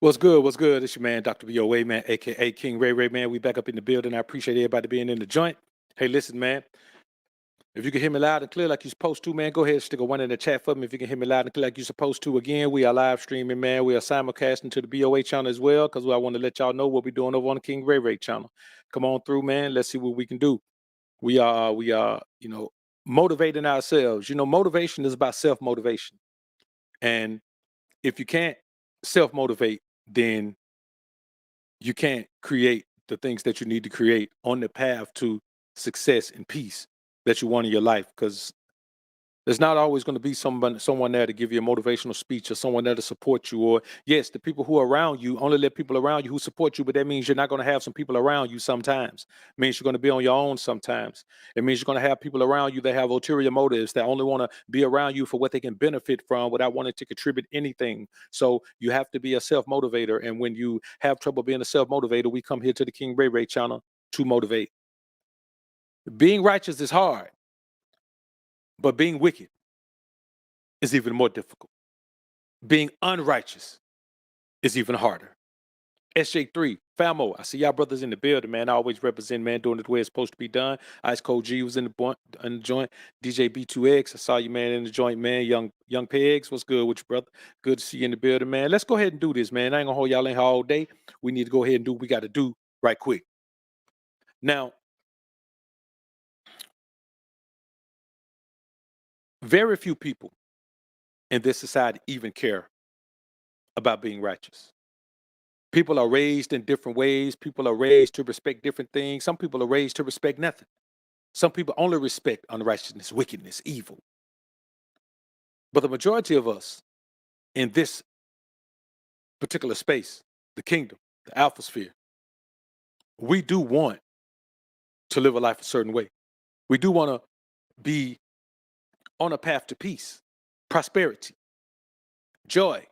What's good? What's good? It's your man, Dr. BOA, man, aka King Ray Ray, man. We back up in the building. I appreciate everybody being in the joint. Hey, listen, man. If you can hear me loud and clear like you're supposed to, man, go ahead and stick a one in the chat for me. If you can hear me loud and clear like you're supposed to, again, we are live streaming, man. We are simulcasting to the BOA channel as well, because I want to let y'all know what we're doing over on the King Ray Ray channel. Come on through, man. Let's see what we can do. We are, motivating ourselves. Motivation is about self-motivation. And if you can't self-motivate, then you can't create the things that you need to create on the path to success and peace that you want in your life, because there's not always going to be someone there to give you a motivational speech or someone there to support you. Or yes, the people who are around you, only let people around you who support you, but that means you're not going to have some people around you sometimes. It means you're going to be on your own sometimes. It means you're going to have people around you that have ulterior motives, that only want to be around you for what they can benefit from without wanting to contribute anything. So you have to be a self-motivator. And when you have trouble being a self-motivator, we come here to the King Ray Ray channel to motivate. Being righteous is hard, but being wicked is even more difficult. Being unrighteous is even harder. SJ3, Famo, I see y'all brothers in the building, man. I always represent, man, doing it the way it's supposed to be done. Ice Cold G was in the joint. DJ B2X, I saw you, man, in the joint, man. Young Pegs, what's good with you, brother? Good to see you in the building, man. Let's go ahead and do this, man. I ain't gonna hold y'all in here all day. We need to go ahead and do what we got to do right quick. Now, very few people in this society even care about being righteous. People are raised in different ways. People are raised to respect different things. Some people are raised to respect nothing. Some people only respect unrighteousness, wickedness, evil. But the majority of us in this particular space, the kingdom, the alpha sphere, we do want to live a life a certain way. We do want to be on a path to peace, prosperity, joy.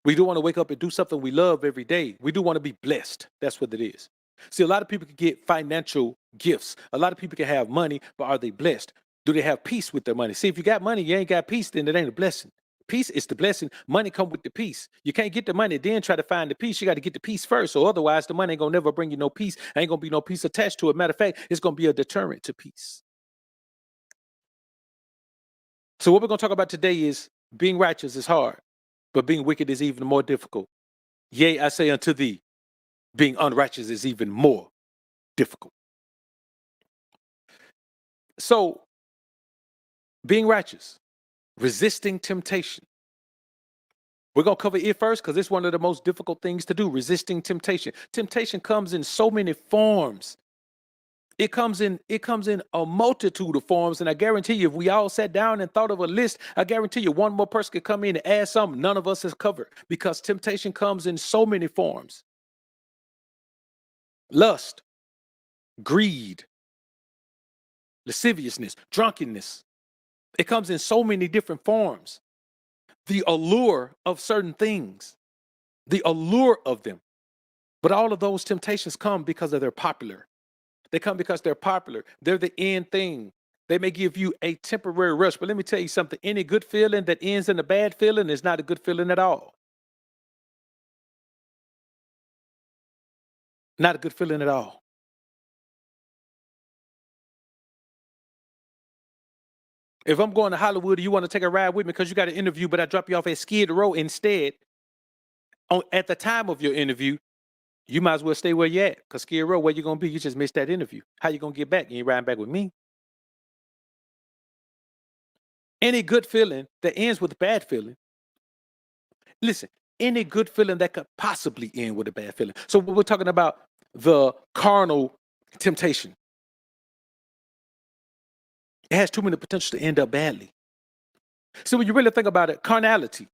We do want to wake up and do something we love every day. We do want to be blessed. That's what it is. See, a lot of people can get financial gifts. A lot of people can have money, but are they blessed? Do they have peace with their money? See, if you got money, you ain't got peace, then it ain't a blessing. Peace is the blessing. Money come with the peace. You can't get the money, then try to find the peace. You got to get the peace first. So otherwise, the money ain't gonna never bring you no peace. Ain't gonna be no peace attached to it. Matter of fact, it's gonna be a deterrent to peace. So what we're gonna talk about today is being righteous is hard, but being wicked is even more difficult. Yea, I say unto thee, being unrighteous is even more difficult. So, being righteous, resisting temptation. We're going to cover it first because it's one of the most difficult things to do, resisting temptation. Temptation comes in so many forms. It comes in a multitude of forms, and I guarantee you, if we all sat down and thought of a list, I guarantee you one more person could come in and add something none of us has covered, because temptation comes in so many forms. Lust, greed, lasciviousness, drunkenness. It comes in so many different forms. The allure of certain things, the allure of them. But all of those temptations come because they're popular. They come because they're popular. They're the end thing. They may give you a temporary rush, but let me tell you something. Any good feeling that ends in a bad feeling is not a good feeling at all. Not a good feeling at all. If I'm going to Hollywood and you want to take a ride with me because you got an interview, but I drop you off at Skid Row instead, at the time of your interview, you might as well stay where you at, because Skid Row, where you going to be? You just missed that interview. How you going to get back? You ain't riding back with me. Any good feeling that ends with a bad feeling, listen, any good feeling that could possibly end with a bad feeling. So we're talking about the carnal temptation. It has too many potential to end up badly. So when you really think about it, carnality,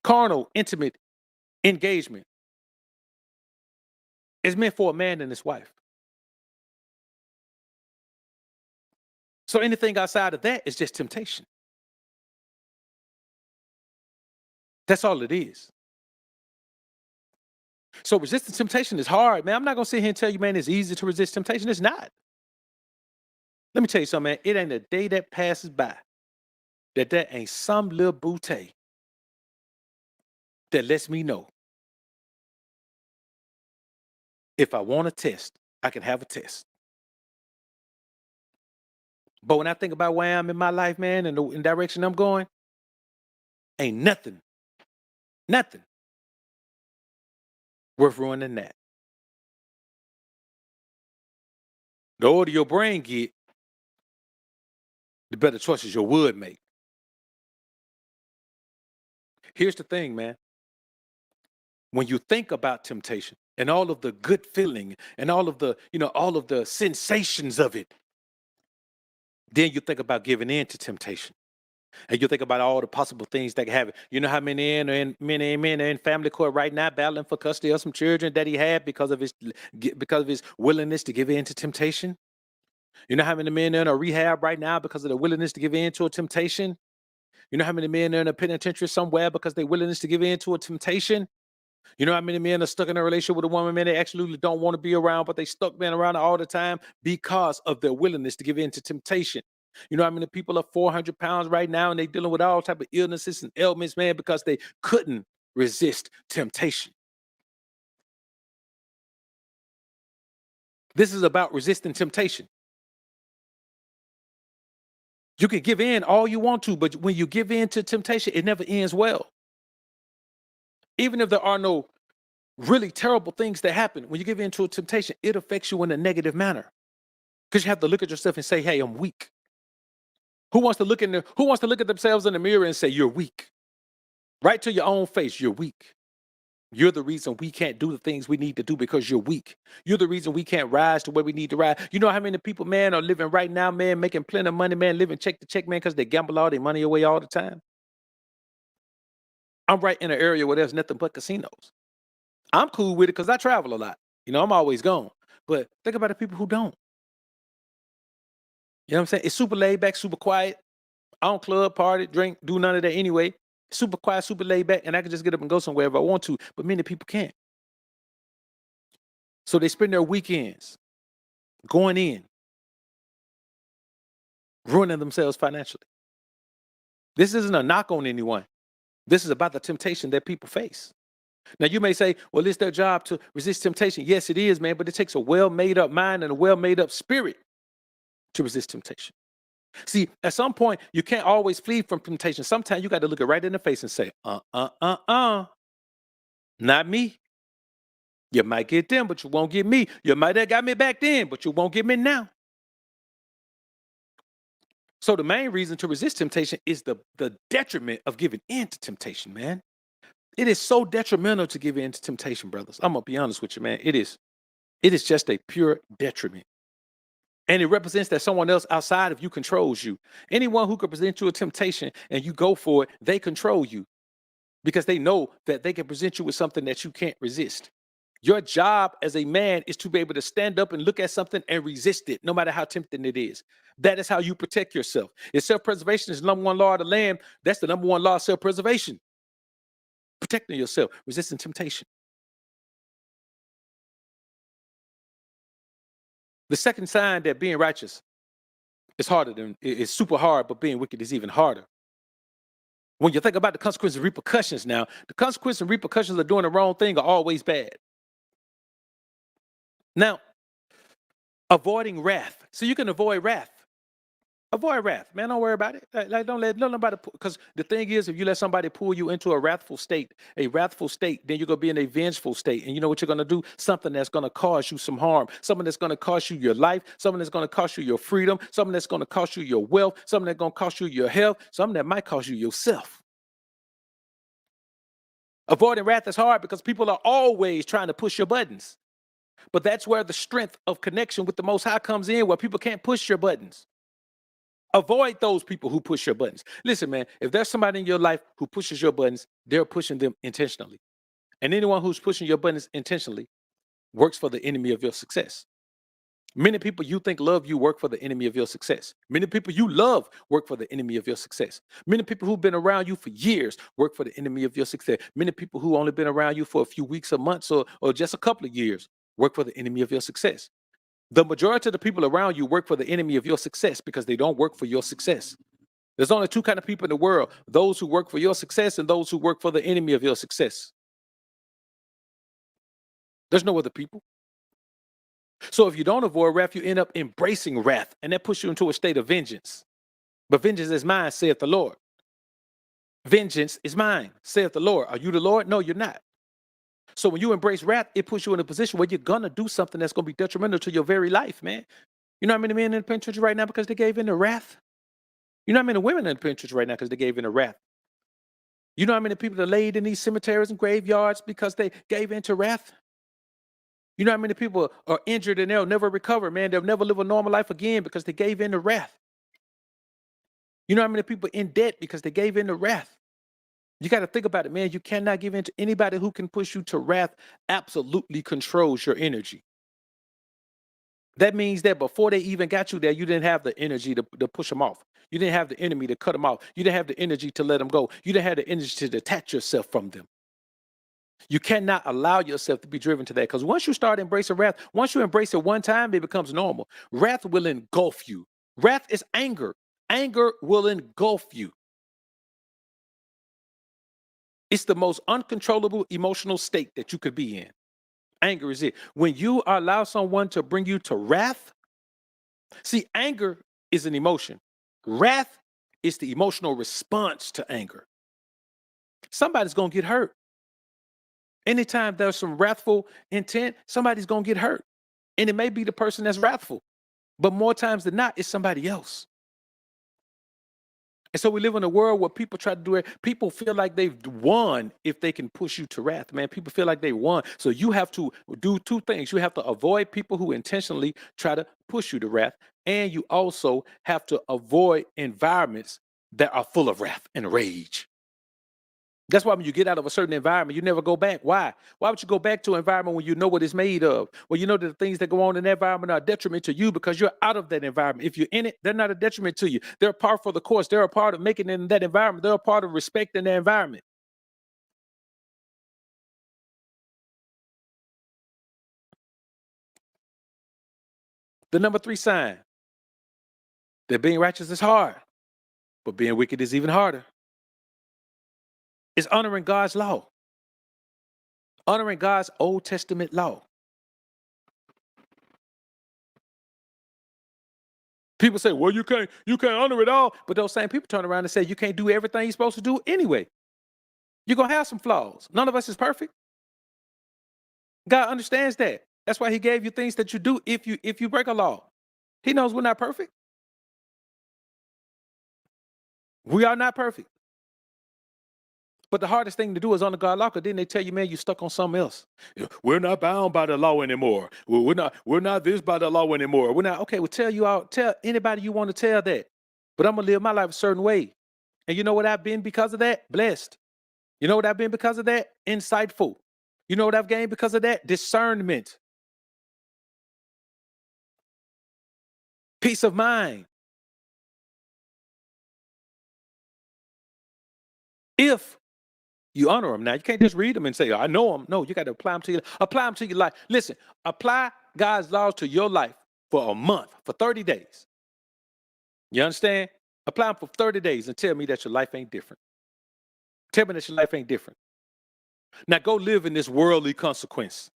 carnal, intimate engagement is meant for a man and his wife. So anything outside of that is just temptation. That's all it is. So resisting temptation is hard, man. I'm not gonna sit here and tell you, man, it's easy to resist temptation. It's not. Let me tell you something, man. It ain't a day that passes by that ain't some little bootay that lets me know if I want a test, I can have a test. But when I think about where I am in my life, man, and the direction I'm going, ain't nothing worth ruining that. The older your brain get, the better choices your would make. Here's the thing, man. When you think about temptation and all of the good feeling and all of the, all of the sensations of it, then you think about giving in to temptation. And you think about all the possible things that can happen. You know how many men are in family court right now battling for custody of some children that he had because of his willingness to give in to temptation? You know how many men are in a rehab right now because of the willingness to give in to a temptation? You know how many men are in a penitentiary somewhere because their willingness to give in to a temptation? You know how many men are stuck in a relationship with a woman, man, they absolutely don't want to be around, but they stuck being around her all the time because of their willingness to give in to temptation. You know how many people are 400 pounds right now and they dealing with all type of illnesses and ailments, man, because they couldn't resist temptation. This is about resisting temptation. You can give in all you want to, but when you give in to temptation, it never ends well. Even if there are no really terrible things that happen, when you give in to a temptation, it affects you in a negative manner. Because you have to look at yourself and say, hey, I'm weak. Who wants to look at themselves in the mirror and say, you're weak? Right to your own face, you're weak. You're the reason we can't do the things we need to do because you're weak. You're the reason we can't rise to where we need to rise. You know how many people, man, are living right now, man, making plenty of money, man, living check to check, man, because they gamble all their money away all the time? I'm right in an area where there's nothing but casinos. I'm cool with it because I travel a lot. I'm always gone. But think about the people who don't. You know what I'm saying? It's super laid back, super quiet. I don't club, party, drink, do none of that anyway. Super quiet, super laid back, and I can just get up and go somewhere if I want to. But many people can't. So they spend their weekends going in, ruining themselves financially. This isn't a knock on anyone. This is about the temptation that people face. Now, you may say, well, it's their job to resist temptation. Yes, it is, man, but it takes a well-made up mind and a well-made up spirit to resist temptation. See, at some point, you can't always flee from temptation. Sometimes you got to look it right in the face and say, not me. You might get them, but you won't get me. You might have got me back then, but you won't get me now. So the main reason to resist temptation is the detriment of giving in to temptation, man. It is so detrimental to give in to temptation, brothers. I'm going to be honest with you, man. It is just a pure detriment. And it represents that someone else outside of you controls you. Anyone who could present you a temptation and you go for it, they control you because they know that they can present you with something that you can't resist. Your job as a man is to be able to stand up and look at something and resist it, no matter how tempting it is. That is how you protect yourself. If self-preservation is the number one law of the land, that's the number one law of self-preservation. Protecting yourself, resisting temptation. The second sign that being righteous is it's super hard, but being wicked is even harder. When you think about the consequences and repercussions now, the consequences and repercussions of doing the wrong thing are always bad. Now, avoiding wrath. So you can avoid wrath. Avoid wrath, man. Don't worry about it. Don't let nobody, because the thing is, if you let somebody pull you into a wrathful state, then you're gonna be in a vengeful state. And you know what you're gonna do? Something that's gonna cause you some harm, something that's gonna cost you your life, something that's gonna cost you your freedom, something that's gonna cost you your wealth, something that's gonna cost you your health, something that might cost you yourself. Avoiding wrath is hard because people are always trying to push your buttons. But that's where the strength of connection with the Most High comes in, where people can't push your buttons. Avoid those people who push your buttons. Listen, man, if there's somebody in your life who pushes your buttons, they're pushing them intentionally. And anyone who's pushing your buttons intentionally works for the enemy of your success. Many people you think love you work for the enemy of your success. Many people you love work for the enemy of your success. Many people who've been around you for years work for the enemy of your success. Many people who only been around you for a few weeks or months or just a couple of years work for the enemy of your success. The majority of the people around you work for the enemy of your success because they don't work for your success. There's only two kind of people in the world: those who work for your success and those who work for the enemy of your success. There's no other people. So if you don't avoid wrath, you end up embracing wrath, and that puts you into a state of vengeance. But vengeance is mine, saith the Lord. Vengeance is mine, saith the Lord. Are you the Lord? No, you're not. So when you embrace wrath, it puts you in a position where you're gonna do something that's gonna be detrimental to your very life, man. You know how many men in the penitentiary right now because they gave in to wrath? You know how many women in the penitentiary right now because they gave in to wrath? You know how many people are laid in these cemeteries and graveyards because they gave in to wrath? You know how many people are injured and they'll never recover, man? They'll never live a normal life again because they gave in to wrath. You know how many people in debt because they gave in to wrath? You got to think about it, man. You cannot give in to anybody who can push you to wrath. Absolutely controls your energy. That means that before they even got you there, you didn't have the energy to push them off. You didn't have the enemy to cut them off. You didn't have the energy to let them go. You didn't have the energy to detach yourself from them. You cannot allow yourself to be driven to that, because once you start embracing wrath, once you embrace it one time, it becomes normal. Wrath will engulf you. Wrath is anger. Anger will engulf you. It's the most uncontrollable emotional state that you could be in. Anger is it. When you allow someone to bring you to wrath, see, anger is an emotion. Wrath is the emotional response to anger. Somebody's going to get hurt. Anytime there's some wrathful intent, somebody's going to get hurt. And it may be the person that's wrathful, but more times than not, it's somebody else. And so we live in a world where people try to do it. People feel like they've won if they can push you to wrath, man. People feel like they won. So you have to do two things. You have to avoid people who intentionally try to push you to wrath. And you also have to avoid environments that are full of wrath and rage. That's why when you get out of a certain environment, you never go back. Why? Why would you go back to an environment when you know what it's made of? Well, you know that the things that go on in that environment are a detriment to you because you're out of that environment. If you're in it, they're not a detriment to you. They're a part for the course. They're a part of making it in that environment. They're a part of respecting the environment. The number 3 sign that being righteous is hard, but being wicked is even harder. It's honoring God's law. Honoring God's Old Testament law. People say, well, you can't honor it all. But those same people turn around and say you can't do everything you're supposed to do anyway. You're gonna have some flaws. None of us is perfect. God understands that. That's why he gave you things that you do if you break a law. He knows we're not perfect. We are not perfect. But the hardest thing to do is honor God's law, because then they tell you, man, you're stuck on something else. We're not bound by the law anymore. We're not this by the law anymore. We're not. Okay, well, tell anybody you want to tell that. But I'm gonna live my life a certain way. And you know what I've been because of that? Blessed. You know what I've been because of that? Insightful. You know what I've gained because of that? Discernment. Peace of mind. If you honor them. Now, you can't just read them and say, I know them. No, you got to apply them to your life. Listen, apply God's laws to your life for a month, for 30 days. You understand? Apply them for 30 days and tell me that your life ain't different. Tell me that your life ain't different. Now, go live in this worldly consequence.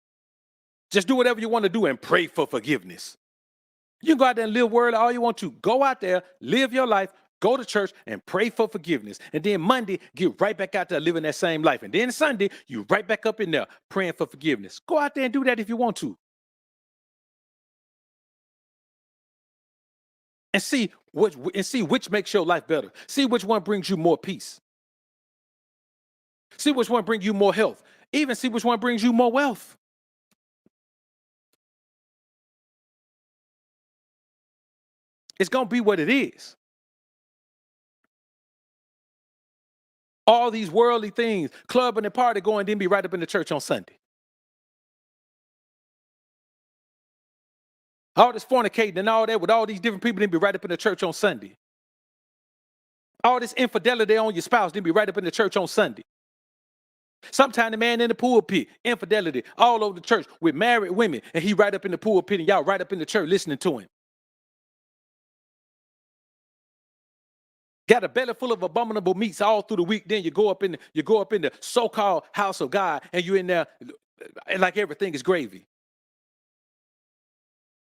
Just do whatever you want to do and pray for forgiveness. You can go out there and live worldly all you want to. Go out there, live your life, go to church and pray for forgiveness. And then Monday, get right back out there living that same life. And then Sunday, you right back up in there praying for forgiveness. Go out there and do that if you want to. And see which makes your life better. See which one brings you more peace. See which one brings you more health. Even see which one brings you more wealth. It's going to be what it is. All these worldly things, clubbing and party going, then be right up in the church on Sunday. All this fornicating and all that with all these different people, then be right up in the church on Sunday. All this infidelity on your spouse, then be right up in the church on Sunday. Sometimes the man in the pulpit, infidelity all over the church with married women, and he right up in the pulpit and y'all right up in the church listening to him. Got a belly full of abominable meats all through the week. Then you go up in the so-called house of God, and you're in there like everything is gravy.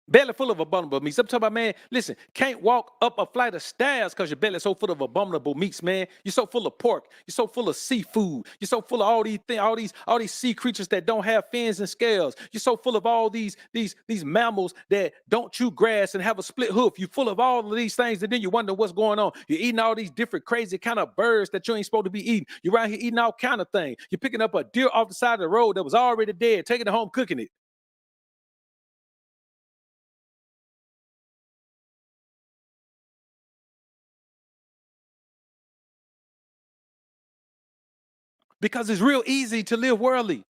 Belly full of abominable meats. I'm talking about, man, listen, can't walk up a flight of stairs because your belly's so full of abominable meats, man. You're so full of pork. You're so full of seafood. You're so full of all these things, all these sea creatures that don't have fins and scales. You're so full of all these mammals that don't chew grass and have a split hoof. You're full of all of these things, and then you wonder what's going on. You're eating all these different crazy kind of birds that you ain't supposed to be eating. You're around here eating all kind of things. You're picking up a deer off the side of the road that was already dead, taking it home, cooking it. Because it's real easy to live worldly.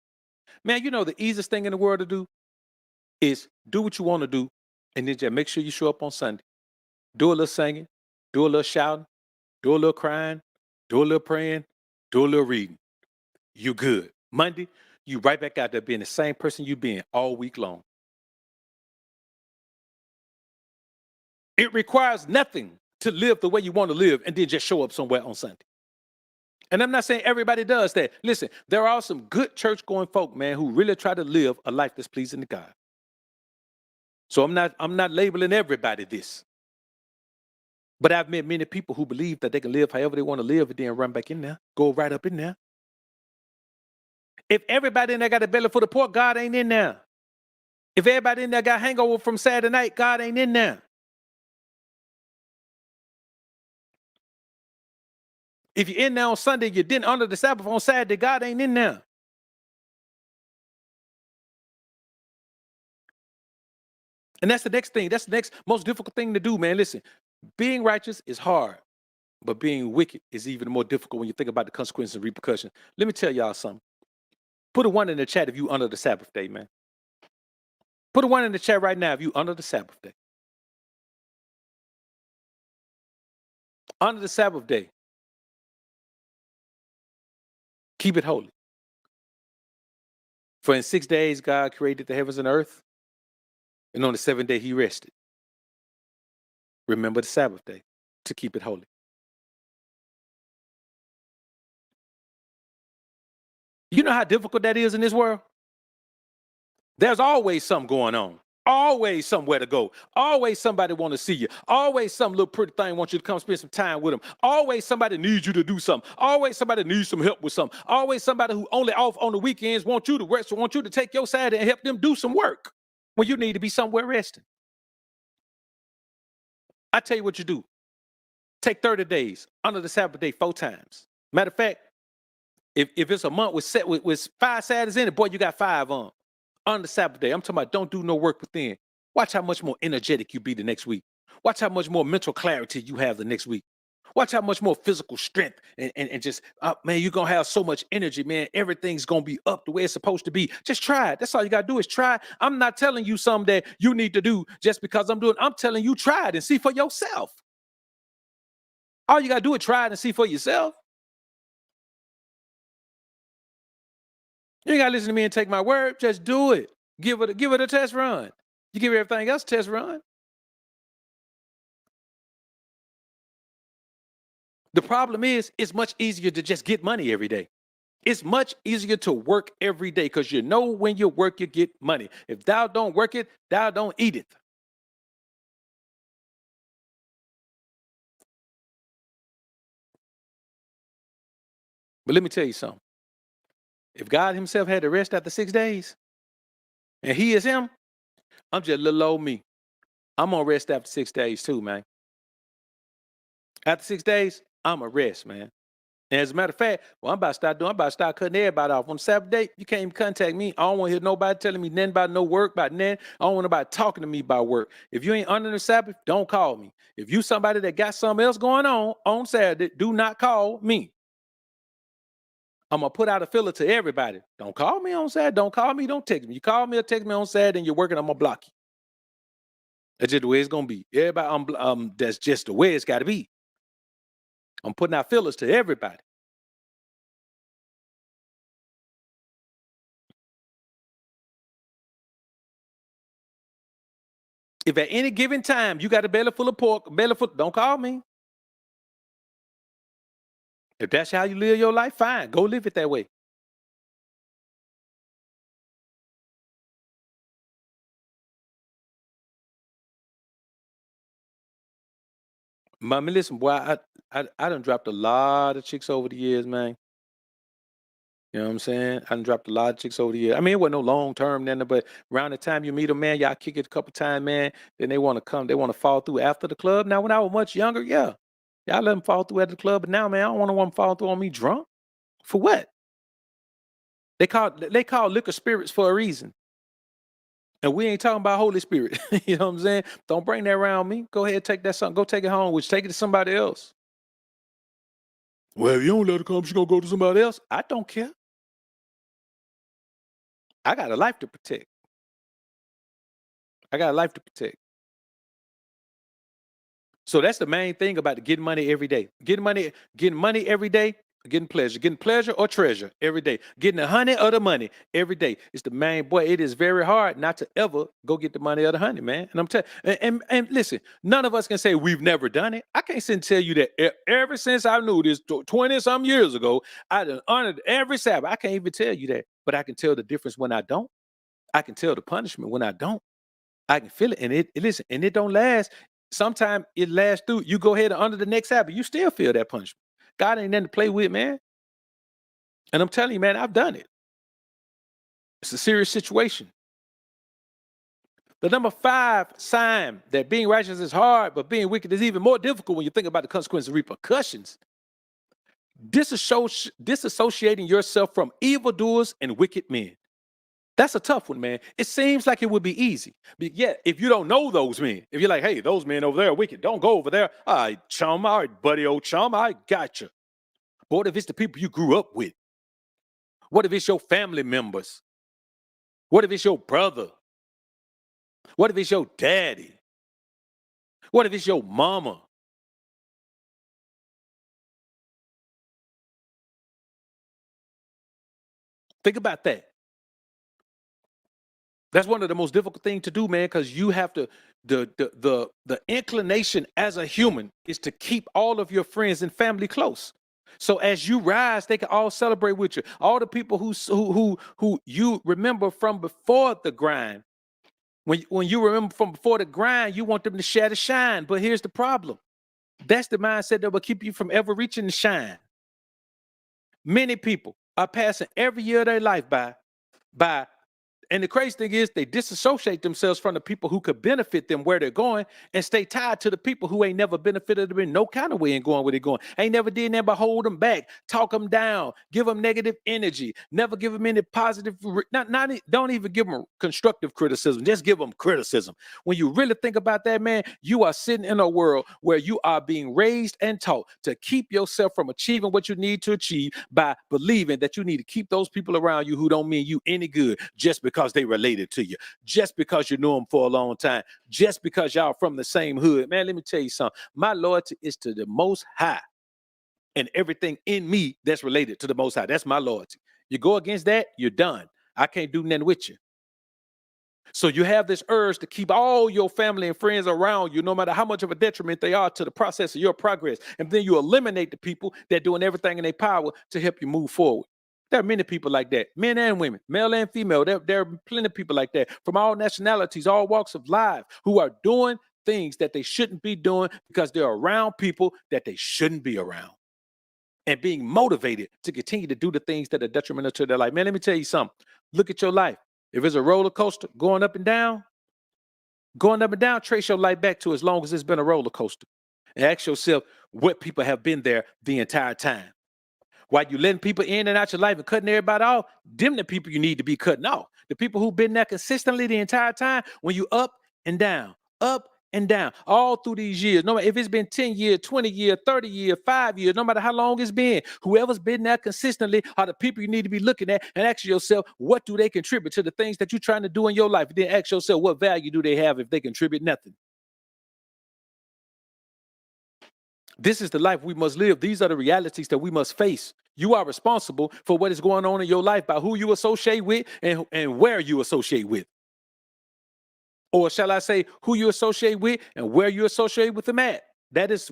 Man, you know the easiest thing in the world to do is do what you want to do, and then just make sure you show up on Sunday. Do a little singing, do a little shouting, do a little crying, do a little praying, do a little reading. You good. Monday, you right back out there being the same person you been all week long. It requires nothing to live the way you want to live and then just show up somewhere on Sunday. And I'm not saying everybody does that. Listen, there are some good church going folk, man, who really try to live a life that's pleasing to God. So I'm not labeling everybody this. But I've met many people who believe that they can live however they want to live and then run back in there, go right up in there. If everybody in there got a belly full of pork, God ain't in there. If everybody in there got hangover from Saturday night, God ain't in there. If you're in there on Sunday, you didn't honor the Sabbath on Saturday, God ain't in there. And that's the next thing. That's the next most difficult thing to do, man. Listen, being righteous is hard, but being wicked is even more difficult when you think about the consequences and repercussions. Let me tell y'all something. Put a one in the chat if you honor the Sabbath day, man. Put a one in the chat right now if you honor the Sabbath day. Honor the Sabbath day. Keep it holy. For in 6 days God created the heavens and earth, and on the seventh day he rested. Remember the Sabbath day to keep it holy. You know how difficult that is in this world? There's always something going on. Always somewhere to go. Always somebody want to see you. Always some little pretty thing wants you to come spend some time with them. Always somebody needs you to do something. Always somebody needs some help with something. Always somebody who only off on the weekends wants you to rest, want you to take your side and help them do some work when you need to be somewhere resting. I tell you what you do. Take 30 days, honor the Sabbath day 4 times. Matter of fact, if it's a month with 5 Saturdays in it, boy, you got 5 on the Sabbath day. I'm talking about don't do no work within. Watch how much more energetic you be the next week. Watch how much more mental clarity you have the next week. Watch how much more physical strength and just, man, you're going to have so much energy, man. Everything's going to be up the way it's supposed to be. Just try it. That's all you got to do is try. I'm not telling you something that you need to do just because I'm doing. I'm telling you try it and see for yourself. All you got to do is try it and see for yourself. You ain't got to listen to me and take my word. Just do it. Give it a test run. You give everything else a test run. The problem is, it's much easier to just get money every day. It's much easier to work every day because you know when you work, you get money. If thou don't work it, thou don't eat it. But let me tell you something. If God himself had to rest after 6 days, and he is him, I'm just little old me. I'm going to rest after 6 days too, man. After 6 days, I'm going to rest, man. And as a matter of fact, what I'm about to start cutting everybody off. On Saturday, you can't even contact me. I don't want to hear nobody telling me nothing about no work, about nothing. I don't want nobody talking to me about work. If you ain't under the Sabbath, don't call me. If you somebody that got something else going on Saturday, do not call me. I'm going to put out a filler to everybody. Don't call me on Saturday. Don't call me. Don't text me. You call me or text me on Saturday and you're working, I'm going to block you. That's just the way it's going to be. Everybody, that's just the way it's got to be. I'm putting out fillers to everybody. If at any given time you got a belly full of pork, don't call me. If that's how you live your life, fine. Go live it that way. Mommy, listen, boy, I done dropped a lot of chicks over the years, man. You know what I'm saying? I done dropped a lot of chicks over the years. I mean, it wasn't no long term then, but around the time you meet them, man, y'all kick it a couple times, man. Then they want to come, they want to fall through after the club. Now, when I was much younger, yeah, y'all let them fall through at the club. But now, man, I don't want them fall through on me drunk. For what? They call liquor spirits for a reason. And we ain't talking about Holy Spirit. You know what I'm saying? Don't bring that around me. Go ahead, take that something. Go take it home, which take it to somebody else. Well, if you don't let her come, she gonna go to somebody else. I don't care. I got a life to protect. I got a life to protect. So that's the main thing about the getting money every day. Getting money every day, getting pleasure or treasure every day. Getting the honey or the money every day. It's the main boy. It is very hard not to ever go get the money or the honey, man. And I'm telling and listen, none of us can say we've never done it. I can't sit and tell you that ever since I knew this 20 some years ago, I done honored every Sabbath. I can't even tell you that, but I can tell the difference when I don't. I can tell the punishment when I don't. I can feel it, and listen, and it don't last. Sometimes it lasts through. You go ahead and under the next habit, you still feel that punishment. God ain't nothing to play with, man. And I'm telling you, man, I've done it. It's a serious situation. The number 5 sign that being righteous is hard, but being wicked is even more difficult when you think about the consequences and repercussions. Disassociating yourself from evildoers and wicked men. That's a tough one, man. It seems like it would be easy. But yet, if you don't know those men, if you're like, hey, those men over there are wicked, don't go over there. All right, chum, all right, buddy, old chum, I got you. But what if it's the people you grew up with? What if it's your family members? What if it's your brother? What if it's your daddy? What if it's your mama? Think about that. That's one of the most difficult things to do, man, because you have to the inclination as a human is to keep all of your friends and family close. So as you rise, they can all celebrate with you. All the people who you remember from before the grind. When you remember from before the grind, you want them to share the shine. But here's the problem. That's the mindset that will keep you from ever reaching the shine. Many people are passing every year of their life by and the crazy thing is they disassociate themselves from the people who could benefit them where they're going and stay tied to the people who ain't never benefited them in no kind of way in going where they're going. Ain't never did nothing but hold them back, talk them down, give them negative energy, never give them any positive, don't even give them constructive criticism, just give them criticism. When you really think about that, man, you are sitting in a world where you are being raised and taught to keep yourself from achieving what you need to achieve by believing that you need to keep those people around you who don't mean you any good just because they related to you, just because you knew them for a long time, just because y'all from the same hood. Man, let me tell you something. My loyalty is to the Most High and everything in me that's related to the Most High. That's my loyalty. You go against that, you're done. I can't do nothing with you. So you have this urge to keep all your family and friends around you, no matter how much of a detriment they are to the process of your progress. And then you eliminate the people that doing everything in their power to help you move forward. There are many people like that, men and women, male and female. There are plenty of people like that from all nationalities, all walks of life, who are doing things that they shouldn't be doing because they're around people that they shouldn't be around and being motivated to continue to do the things that are detrimental to their life. Man, let me tell you something. Look at your life. If it's a roller coaster going up and down, trace your life back to as long as it's been a roller coaster. And ask yourself what people have been there the entire time. While you letting people in and out your life and cutting everybody off, them the people you need to be cutting off. The people who've been there consistently the entire time, when you up and down, all through these years. No matter if it's been 10 years, 20 years, 30 years, 5 years, no matter how long it's been, whoever's been there consistently are the people you need to be looking at and ask yourself, what do they contribute to the things that you're trying to do in your life? And then ask yourself, what value do they have if they contribute nothing? This is the life we must live. These are the realities that we must face. You are responsible for what is going on in your life by who you associate with and where you associate with. Or shall I say, who you associate with and where you associate with them at. That is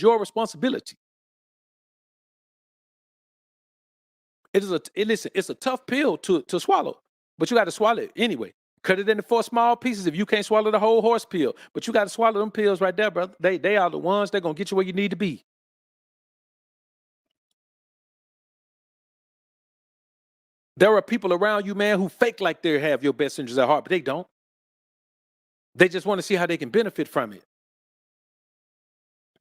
your responsibility. Listen, it's a tough pill to swallow, but you got to swallow it anyway. Cut it into 4 small pieces if you can't swallow the whole horse pill. But you got to swallow them pills right there, brother. They are the ones that gonna get you where you need to be. There are people around you, man, who fake like they have your best interests at heart, but they don't. They just want to see how they can benefit from it.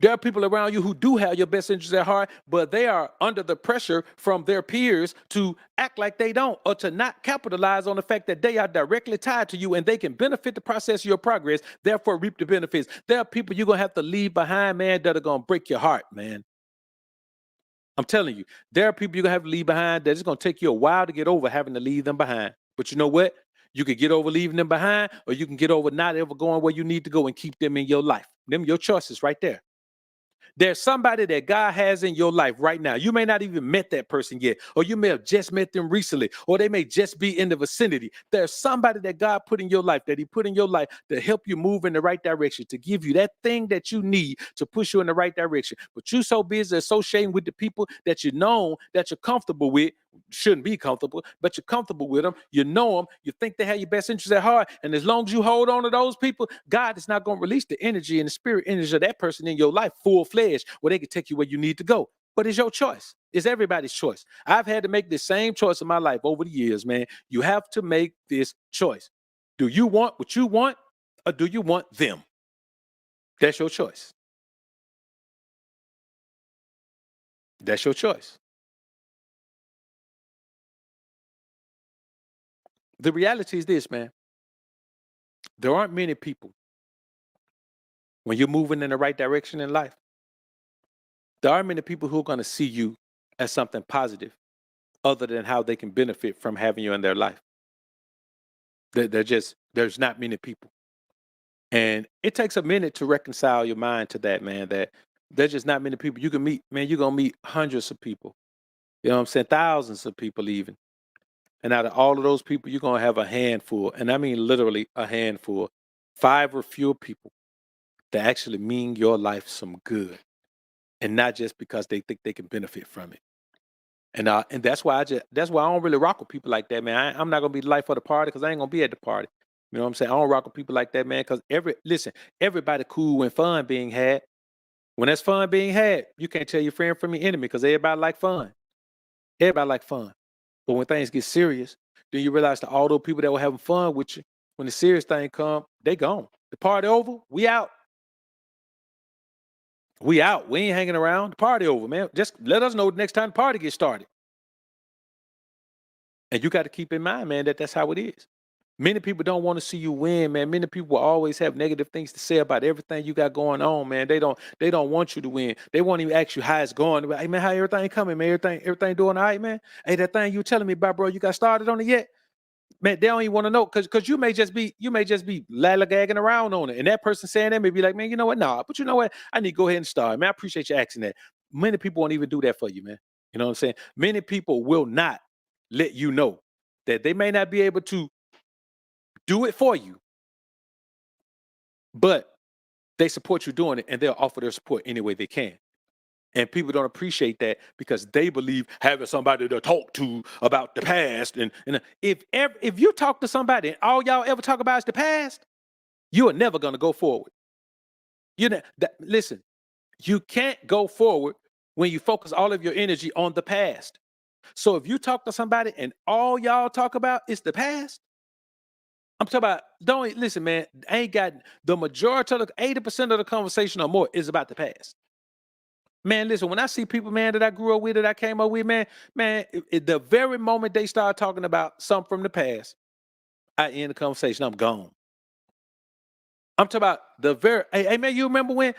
There are people around you who do have your best interests at heart, but they are under the pressure from their peers to act like they don't, or to not capitalize on the fact that they are directly tied to you and they can benefit the process of your progress, therefore reap the benefits. There are people you're going to have to leave behind, man, that are going to break your heart, man. I'm telling you, there are people you're going to have to leave behind that it's going to take you a while to get over having to leave them behind. But you know what? You can get over leaving them behind, or you can get over not ever going where you need to go and keep them in your life. Them your choices right there. There's somebody that God has in your life right now. You may not even met that person yet, or you may have just met them recently, or they may just be in the vicinity. There's somebody that God put in your life, that he put in your life to help you move in the right direction, to give you that thing that you need to push you in the right direction. But you're so busy associating with the people that you know, that you're comfortable with, shouldn't be comfortable, but you're comfortable with them. You know them. You think they have your best interests at heart. And as long as you hold on to those people, God is not going to release the energy and the spirit energy of that person in your life full-fledged where they can take you where you need to go. But it's your choice. It's everybody's choice. I've had to make the same choice in my life over the years, man. You have to make this choice. Do you want what you want, or do you want them? That's your choice. That's your choice. The reality is this, man. There aren't many people, when you're moving in the right direction in life, there aren't many people who are going to see you as something positive other than how they can benefit from having you in their life. There's not many people. And it takes a minute to reconcile your mind to that, man, that there's just not many people you can meet. Man, you're going to meet hundreds of people. You know what I'm saying? Thousands of people even. And out of all of those people, you're going to have a handful, and I mean literally a handful, 5 or fewer people that actually mean your life some good, and not just because they think they can benefit from it. And that's why I don't really rock with people like that, man. I'm not gonna be the life of the party because I ain't gonna be at the party. You know what I'm saying? I don't rock with people like that, man. Because everybody cool when fun being had. When there's fun being had, you can't tell your friend from your enemy because everybody like fun. Everybody like fun. But when things get serious, then you realize that all those people that were having fun with you, when the serious thing come, they gone. The party over, we out. We out. We ain't hanging around. The party over, man. Just let us know the next time the party gets started. And you got to keep in mind, man, that that's how it is. Many people don't want to see you win, man. Many people will always have negative things to say about everything you got going on, man. They don't want you to win. They won't even ask you how it's going. Hey, man, how everything coming, man? Everything doing all right, man? Hey, that thing you telling me about, bro, you got started on it yet? Man, they don't even want to know because you may just be lallygagging around on it. And that person saying that may be like, man, you know what? Nah, but you know what? I need to go ahead and start. Man, I appreciate you asking that. Many people won't even do that for you, man. You know what I'm saying? Many people will not let you know that they may not be able to do it for you, but they support you doing it and they'll offer their support any way they can. And people don't appreciate that because they believe having somebody to talk to about the past. And if you talk to somebody and all y'all ever talk about is the past, you are never going to go forward. Listen, you can't go forward when you focus all of your energy on the past. So if you talk to somebody and all y'all talk about is the past, I'm talking about, don't listen, man. I ain't got the majority of the 80% of the conversation or more is about the past. Man, listen, when I see people, man, that I grew up with, that I came up with, man, the very moment they start talking about something from the past, I end the conversation. I'm gone. I'm talking about hey, man, you remember when?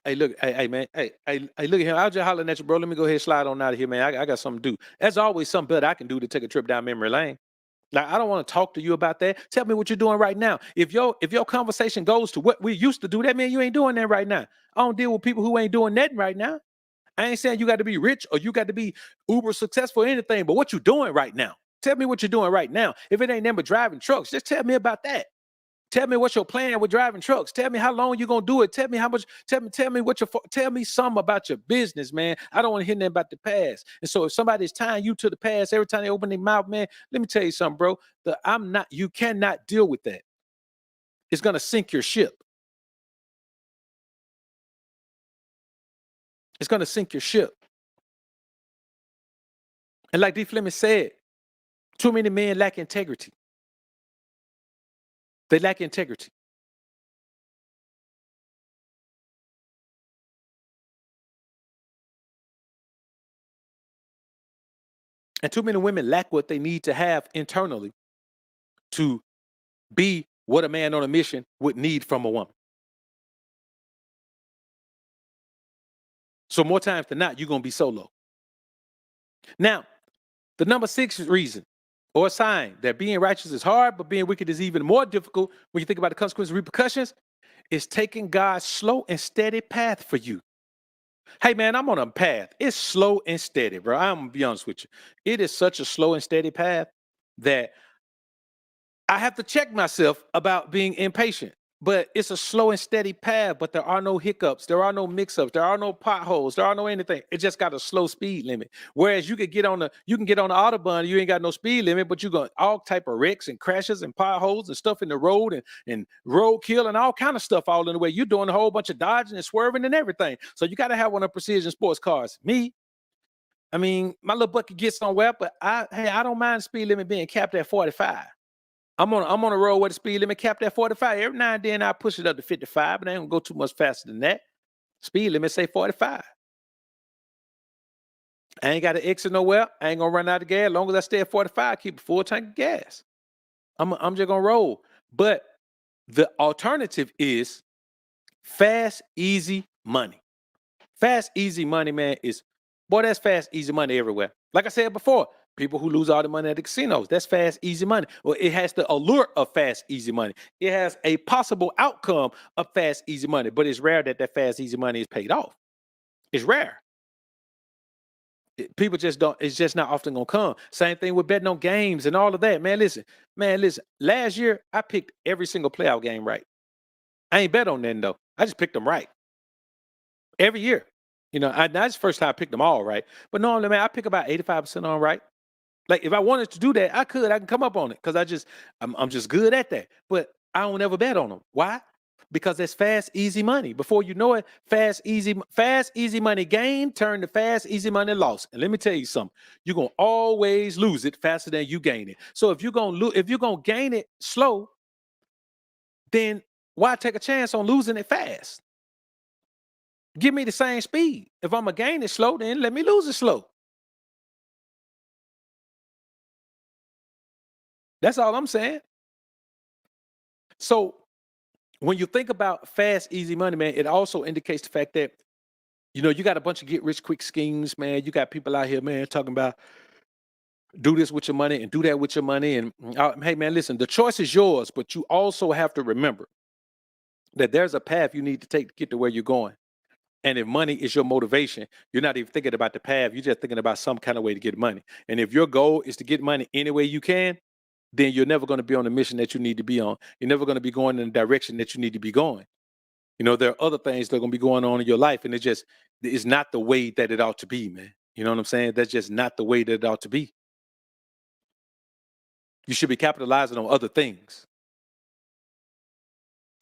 Hey, look, hey, man, hey, look at him. I was just hollering at you, bro. Let me go ahead and slide on out of here, man. I got something to do. There's always something better I can do to take a trip down memory lane. Like, I don't want to talk to you about that. Tell me what you're doing right now. If your conversation goes to what we used to do, that means you ain't doing that right now. I don't deal with people who ain't doing nothing right now. I ain't saying you got to be rich or you got to be uber successful or anything, but what you doing right now? Tell me what you're doing right now. If it ain't nothing but driving trucks, just tell me about that. Tell me what's your plan with driving trucks. Tell me how long you're gonna do it. Tell me how much. Tell me what tell me something about your business, man. I don't want to hear nothing about the past. And so if somebody's tying you to the past every time they open their mouth, man, let me tell you something, bro. You cannot deal with that. It's gonna sink your ship. It's gonna sink your ship. And like D. Fleming said, too many men lack integrity. They lack integrity. And too many women lack what they need to have internally to be what a man on a mission would need from a woman. So more times than not, you're going to be solo. Now, the number 6 reason or sign that being righteous is hard, but being wicked is even more difficult when you think about the consequences and repercussions is taking God's slow and steady path for you. Hey, man, I'm on a path. It's slow and steady, bro. I'm going to be honest with you. It is such a slow and steady path that I have to check myself about being impatient. But it's a slow and steady path, but there are no hiccups. There are no mix-ups. There are no potholes. There are no anything. It just got a slow speed limit. Whereas you can get on the Autobahn, you ain't got no speed limit, but you got all type of wrecks and crashes and potholes and stuff in the road and roadkill and all kind of stuff all in the way. You're doing a whole bunch of dodging and swerving and everything. So you got to have one of precision sports cars. Me, I mean, my little bucket gets somewhere, but I don't mind the speed limit being capped at 45. I'm on a road where the speed limit capped at 45. Every now and then I push it up to 55, but I ain't gonna go too much faster than that. Speed limit say 45. I ain't got to exit nowhere. I ain't gonna run out of gas. As long as I stay at 45, keep a full tank of gas. I'm just gonna roll. But the alternative is fast, easy money. Fast, easy money, man, that's fast, easy money everywhere. Like I said before, people who lose all the money at the casinos, that's fast, easy money. Well, it has the allure of fast, easy money. It has a possible outcome of fast, easy money, but it's rare that fast, easy money is paid off. It's rare. People just don't, it's just not often gonna come. Same thing with betting on games and all of that. Man, listen. Last year, I picked every single playoff game right. I ain't bet on them though. I just picked them right. Every year. That's the first time I picked them all right. But normally, man, I pick about 85% on right. Like if I wanted to do that, I can come up on it because I'm just good at that. But I don't ever bet on them. Why? Because that's fast, easy money. Before you know it, fast, easy money gain turn to fast, easy money loss. And let me tell you something: you're gonna always lose it faster than you gain it. So if you're gonna gain it slow, then why take a chance on losing it fast? Give me the same speed. If I'm gonna gain it slow, then let me lose it slow. That's all I'm saying. So when you think about fast, easy money, man, it also indicates the fact that, you got a bunch of get rich quick schemes, man. You got people out here, man, talking about do this with your money and do that with your money. And hey, man, listen, the choice is yours, but you also have to remember that there's a path you need to take to get to where you're going. And if money is your motivation, you're not even thinking about the path. You're just thinking about some kind of way to get money. And if your goal is to get money any way you can, then you're never going to be on the mission that you need to be on. You're never going to be going in the direction that you need to be going. There are other things that are going to be going on in your life, and it's not the way that it ought to be, man. You know what I'm saying? That's just not the way that it ought to be. You should be capitalizing on other things.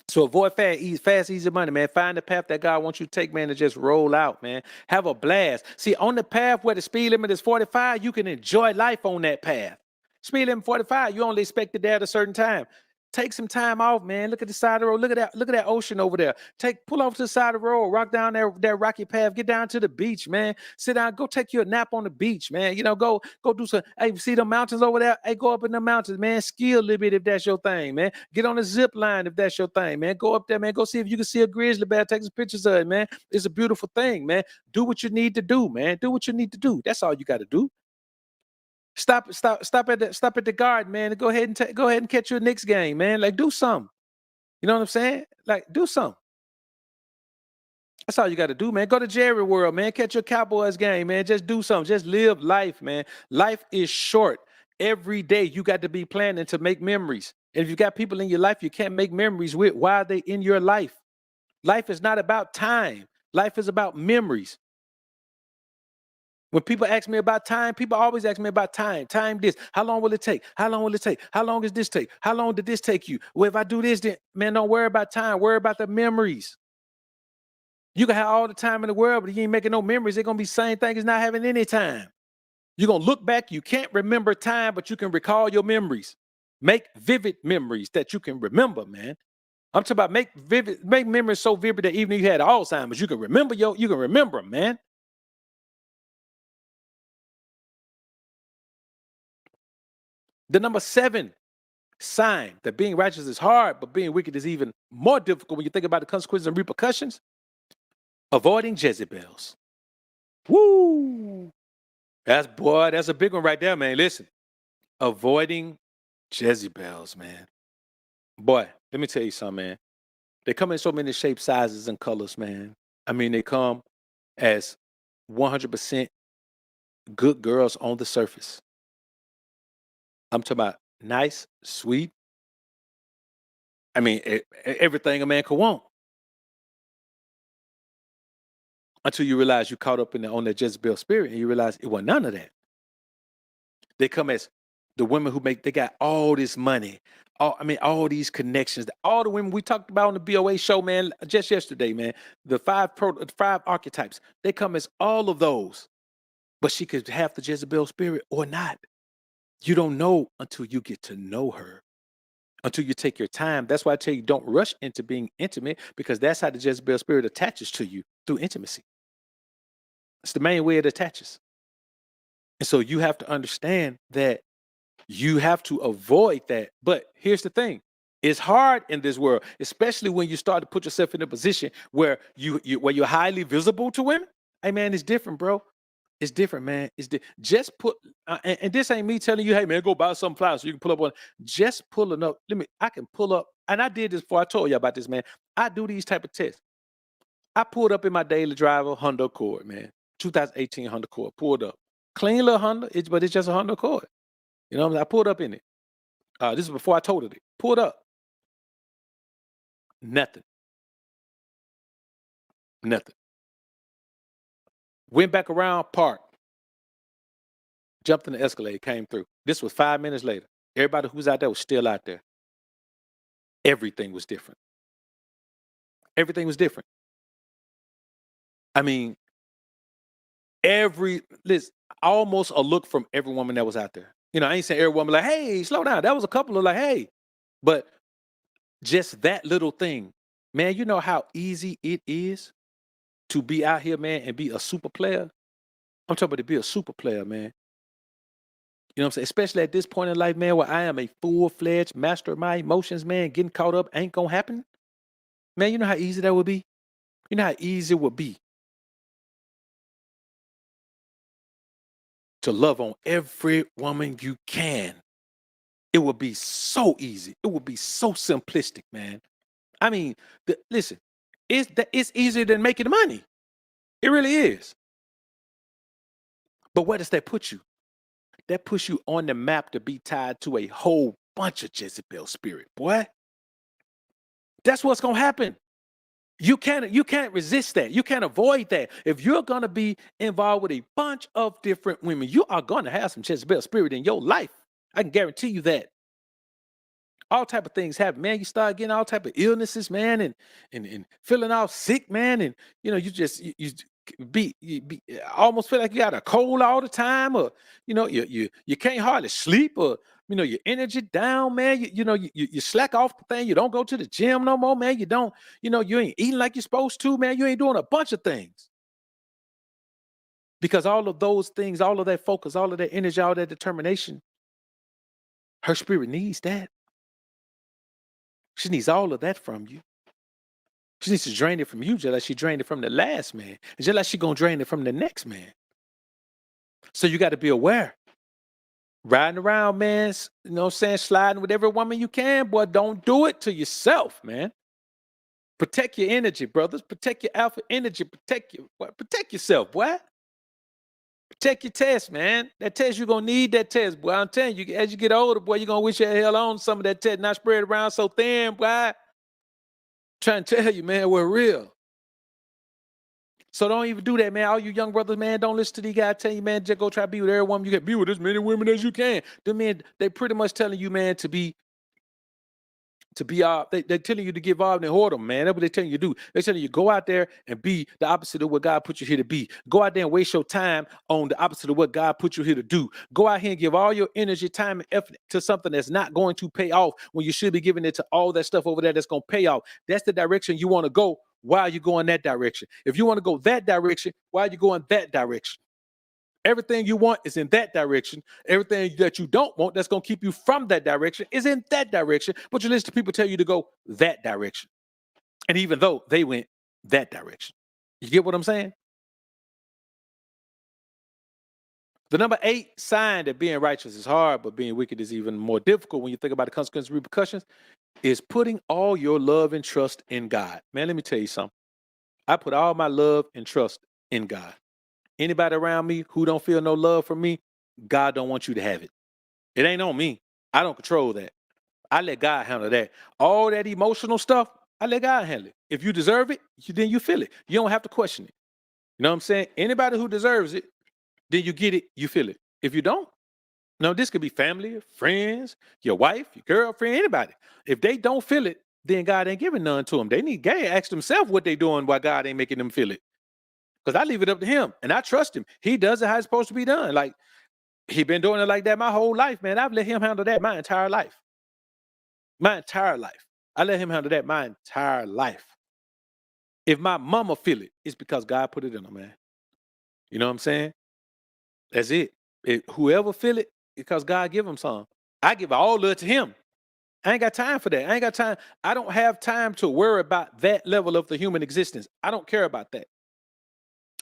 So avoid fast, easy money, man. Find the path that God wants you to take, man, and just roll out, man. Have a blast. See, on the path where the speed limit is 45, you can enjoy life on that path. Speed limit 45, you only expect it there at a certain time. Take some time off, man. Look at the side of the road. Look at that ocean over there. Pull off to the side of the road, rock down that rocky path, get down to the beach, man. Sit down, go take you a nap on the beach, man. Go do some. Hey, see the mountains over there? Hey, go up in the mountains, man. Ski a little bit if that's your thing, man. Get on a zip line if that's your thing, man. Go up there, man. Go see if you can see a grizzly bear. Take some pictures of it, man. It's a beautiful thing, man. Do what you need to do, man. Do what you need to do. That's all you got to do. Stop at the garden, man. And go ahead and catch your Knicks game, man. Like do something. You know what I'm saying? Like do something. That's all you got to do, man. Go to Jerry World, man. Catch your Cowboys game, man. Just do something. Just live life, man. Life is short. Every day you got to be planning to make memories. And if you got people in your life you can't make memories with, why are they in your life? Life is not about time. Life is about memories. When people ask me about time, people always ask me about time. Time this. How long will it take? How long will it take? How long does this take? How long did this take you? Well, if I do this, then man, don't worry about time. Worry about the memories. You can have all the time in the world, but you ain't making no memories. It's gonna be the same thing as not having any time. You're gonna look back, you can't remember time, but you can recall your memories. Make vivid memories that you can remember, man. I'm talking about make memories so vivid that even if you had Alzheimer's, you can remember you can remember 'em, man. The number 7 sign that being righteous is hard, but being wicked is even more difficult when you think about the consequences and repercussions. Avoiding Jezebels. Woo! That's a big one right there, man. Listen, avoiding Jezebels, man. Boy, let me tell you something, man. They come in so many shapes, sizes, and colors, man. I mean, they come as 100% good girls on the surface. I'm talking about nice, sweet. I mean, everything a man could want. Until you realize you caught up on that Jezebel spirit and you realize it was none of that. They come as the women they got all this money, all these connections, all the women we talked about on the BOA show, man, just yesterday, man, the five archetypes, they come as all of those, but she could have the Jezebel spirit or not. You don't know until you get to know her, until you take your time. That's why I tell you, don't rush into being intimate, because that's how the Jezebel spirit attaches to you, through intimacy. It's the main way it attaches. And so you have to understand that you have to avoid that. But here's the thing. It's hard in this world, especially when you start to put yourself in a position where where you're highly visible to women. Hey man, it's different, bro. It's different, man. Just put and this ain't me telling you, hey man, go buy some flowers so you can pull up on. Just pulling up. I can pull up, and I did this before. I told you about this, man. I do these type of tests. I pulled up in my daily driver Honda Accord, man. 2018 Honda Accord. Pulled up. Clean little Honda, but it's just a Honda Accord. You know what I mean? I pulled up in it. This is before I totaled it. Pulled up. Nothing. Nothing. Went back around, parked. Jumped in the Escalade, came through. This was 5 minutes later. Everybody who was out there was still out there. Everything was different. Everything was different. I mean, almost a look from every woman that was out there. You know, I ain't saying every woman like, hey, slow down. That was a couple of like, hey. But just that little thing, man, you know how easy it is to be out here, man, and be a super player? I'm talking about to be a super player, man. You know what I'm saying? Especially at this point in life, man, where I am a full-fledged master of my emotions, man, getting caught up ain't gonna happen. Man, you know how easy that would be? You know how easy it would be to love on every woman you can. It would be so easy. It would be so simplistic, man. I mean, listen, it's easier than making money. It really is. But where does that put you? That puts you on the map to be tied to a whole bunch of Jezebel spirit, boy. That's what's gonna happen. You can't resist that. You can't avoid that. If you're gonna be involved with a bunch of different women, you are gonna have some Jezebel spirit in your life. I can guarantee you that. All type of things happen, man. You start getting all type of illnesses, man, and feeling all sick, man, and you know you almost feel like you got a cold all the time, or you know you can't hardly sleep, or you know your energy down, man. You slack off the thing. You don't go to the gym no more, man. You ain't eating like you're supposed to, man. You ain't doing a bunch of things because all of those things, all of that focus, all of that energy, all that determination, her spirit needs that. She needs all of that from you. She needs to drain it from you just like she drained it from the last man. And just like she gonna drain it from the next man. So you got to be aware. Riding around, man, you know what I'm saying, sliding with every woman you can, boy, don't do it to yourself, man. Protect your energy, brothers. Protect your alpha energy. Protect yourself, boy. Take your test, man. That test, you're going to need that test, boy. I'm telling you, as you get older, boy, you're going to wish your hell on some of that test, not spread around so thin, boy. Trying to tell you, man, we're real. So don't even do that, man. All you young brothers, man, don't listen to these guys telling you, man, just go try to be with every woman you can. Be with as many women as you can. The men, they pretty much telling you, man, to be they're telling you to give all and hoard them, man. That's what they're telling you to do. They're telling you go out there and be the opposite of what God put you here to be. Go out there and waste your time on the opposite of what God put you here to do. Go out here and give all your energy, time, and effort to something that's not going to pay off when you should be giving it to all that stuff over there that's going to pay off. That's the direction you want to go. Why are you going that direction? If you want to go that direction, why are you going that direction? Everything you want is in that direction. Everything that you don't want that's going to keep you from that direction is in that direction. But you listen to people tell you to go that direction. And even though they went that direction. You get what I'm saying? The number 8 sign that being righteous is hard, but being wicked is even more difficult when you think about the consequences and repercussions, is putting all your love and trust in God. Man, let me tell you something. I put all my love and trust in God. Anybody around me who don't feel no love from me, God don't want you to have it. It ain't on me. I don't control that. I let God handle that. All that emotional stuff, I let God handle it. If you deserve it, then you feel it. You don't have to question it. You know what I'm saying? Anybody who deserves it, then you get it, you feel it. If you don't, no, this could be family, friends, your wife, your girlfriend, anybody. If they don't feel it, then God ain't giving none to them. They need to ask themselves what they doing while God ain't making them feel it. Because I leave it up to him and I trust him. He does it how it's supposed to be done. Like he been doing it like that my whole life, man. I've let him handle that my entire life. My entire life. I let him handle that my entire life. If my mama feel it, it's because God put it in her, man. You know what I'm saying? That's it. Whoever feel it, because God give them some. I give all of it to him. I ain't got time for that. I ain't got time. I don't have time to worry about that level of the human existence. I don't care about that.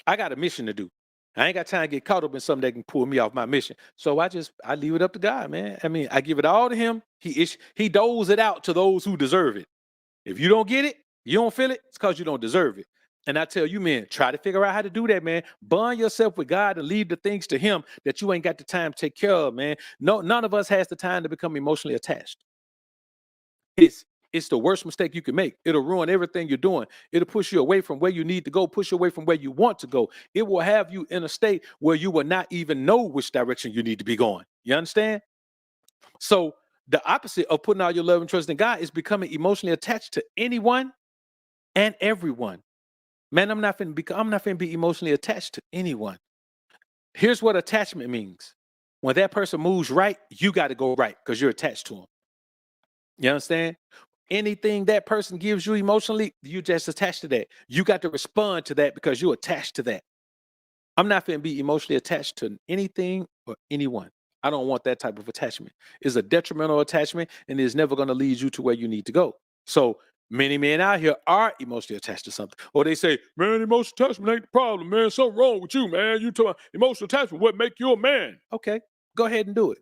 I got a mission to do. I ain't got time to get caught up in something that can pull me off my mission. So I leave it up to God, man. I mean, I give it all to him. He doles it out to those who deserve it. If you don't get it, you don't feel it, it's because you don't deserve it. And I tell you, man, try to figure out how to do that, man. Bond yourself with God and leave the things to him that you ain't got the time to take care of, man. No, none of us has the time to become emotionally attached. It's the worst mistake you can make. It'll ruin everything you're doing. It'll push you away from where you need to go, push you away from where you want to go. It will have you in a state where you will not even know which direction you need to be going. You understand? So the opposite of putting all your love and trust in God is becoming emotionally attached to anyone and everyone. Man, I'm not finna be emotionally attached to anyone. Here's what attachment means. When that person moves right, you got to go right because you're attached to them. You understand? Anything that person gives you emotionally, you just attached to that. You got to respond to that because you're attached to that. I'm not going to be emotionally attached to anything or anyone. I don't want that type of attachment. It's a detrimental attachment and it's never going to lead you to where you need to go. So many men out here are emotionally attached to something. Or they say, man, emotional attachment ain't the problem, man. Something wrong with you, man. You talking about emotional attachment, what make you a man? Okay, go ahead and do it.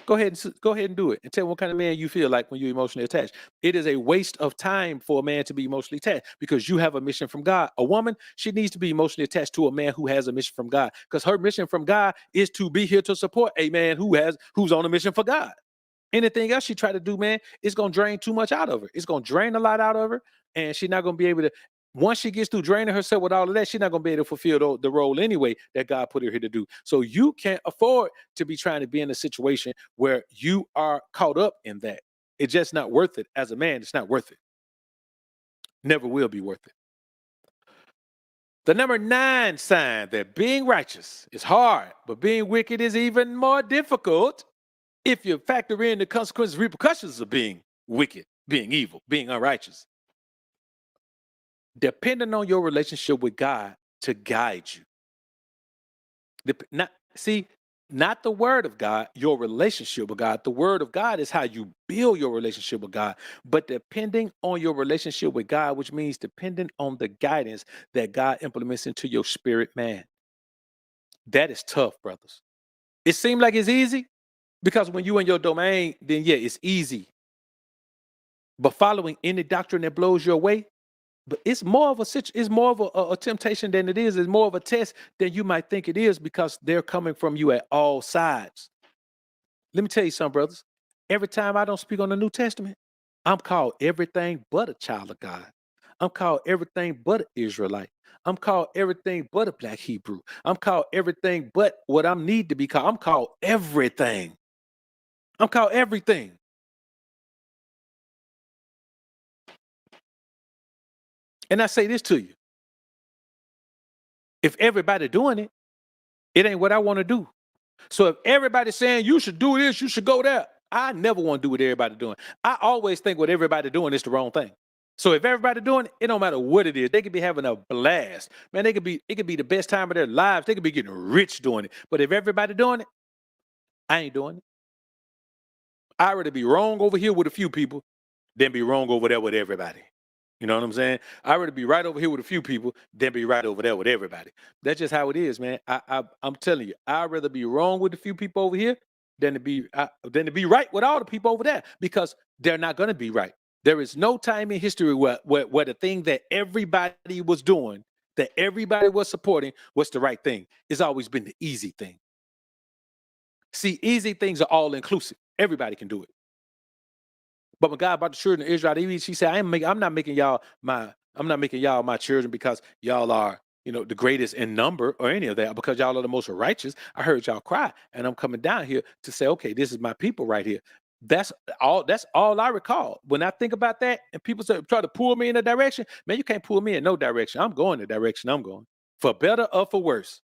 Go ahead and do it and tell me what kind of man you feel like when you're emotionally attached. It is a waste of time for a man to be emotionally attached because you have a mission from God. A woman, she needs to be emotionally attached to a man who has a mission from God because her mission from God is to be here to support a man who's on a mission for God. Anything else she try to do, man, it's gonna drain too much out of her. It's gonna drain a lot out of her, and she's not gonna be able to. Once she gets through draining herself with all of that, she's not gonna be able to fulfill the role anyway that God put her here to do. So you can't afford to be trying to be in a situation where you are caught up in that. It's just not worth it. As a man, it's not worth it. Never will be worth it. The number 9 sign that being righteous is hard, but being wicked is even more difficult if you factor in the consequences, repercussions of being wicked, being evil, being unrighteous. Depending on your relationship with God to guide you. Not the word of God, your relationship with God. The word of God is how you build your relationship with God. But depending on your relationship with God, which means depending on the guidance that God implements into your spirit, man, that is tough, brothers. It seems like it's easy because when you in your domain, then yeah, it's easy. But following any doctrine that blows your way, But it's more of it's more of a temptation than it is. It's more of a test than you might think it is because they're coming from you at all sides. Let me tell you something, brothers. Every time I don't speak on the New Testament, I'm called everything but a child of God. I'm called everything but an Israelite. I'm called everything but a black Hebrew. I'm called everything but what I need to be called. I'm called everything. I'm called everything. And I say this to you. If everybody doing it, it ain't what I want to do. So if everybody's saying you should do this, you should go there, I never want to do what everybody doing. I always think what everybody doing is the wrong thing. So if everybody doing it, it don't matter what it is. They could be having a blast. Man, it could be the best time of their lives. They could be getting rich doing it. But if everybody doing it, I ain't doing it. I'd rather be wrong over here with a few people than be wrong over there with everybody. You know what I'm saying? I'd rather be right over here with a few people than be right over there with everybody. That's just how it is, man. I'm telling you, I'd rather be wrong with a few people over here than to be right with all the people over there because they're not going to be right. There is no time in history where the thing that everybody was doing, that everybody was supporting, was the right thing. It's always been the easy thing. See, easy things are all inclusive. Everybody can do it. But when God brought the children of Israel, she said, I'm not making y'all my children because y'all are, the greatest in number or any of that, because y'all are the most righteous. I heard y'all cry, and I'm coming down here to say, okay, this is my people right here. That's all I recall. When I think about that, and people try to pull me in a direction, man, you can't pull me in no direction. I'm going the direction I'm going, for better or for worse.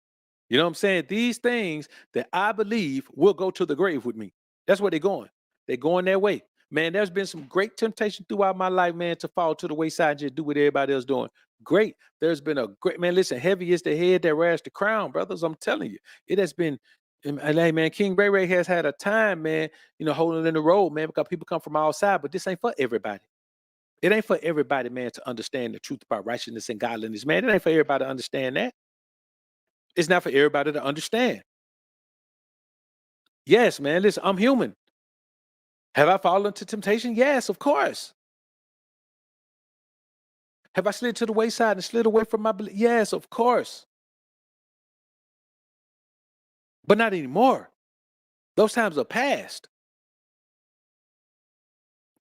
You know what I'm saying? These things that I believe will go to the grave with me. That's where they're going. They're going their way. Man, there's been some great temptation throughout my life, man, to fall to the wayside and just do what everybody else doing. Great. There's been a great, man, listen, heavy is the head that wears the crown, brothers. I'm telling you. It has been, and hey, man, King Ray Ray has had a time, man, holding in the road, man, because people come from all sides, but this ain't for everybody. It ain't for everybody, man, to understand the truth about righteousness and godliness, man. It ain't for everybody to understand that. It's not for everybody to understand. Yes, man. Listen, I'm human. Have I fallen into temptation? Yes, of course. Have I slid to the wayside and slid away from my belief? Yes, of course. But not anymore. Those times are past.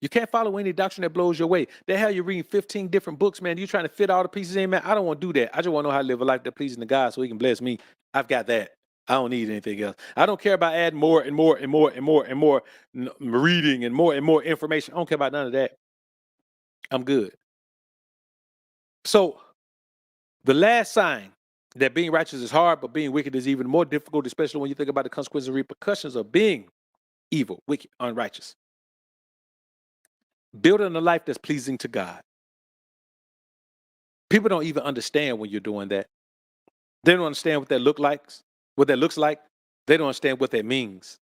You can't follow any doctrine that blows your way. The hell you reading 15 different books, man. You trying to fit all the pieces in, man. I don't want to do that. I just want to know how to live a life that pleasing to God so he can bless me. I've got that. I don't need anything else. I don't care about adding more and more and more and more and more reading and more information. I don't care about none of that. I'm good. So the last sign that being righteous is hard, but being wicked is even more difficult, especially when you think about the consequences and repercussions of being evil, wicked, unrighteous. Building a life that's pleasing to God. People don't even understand when you're doing that. They don't understand what that looks like. They don't understand what that means.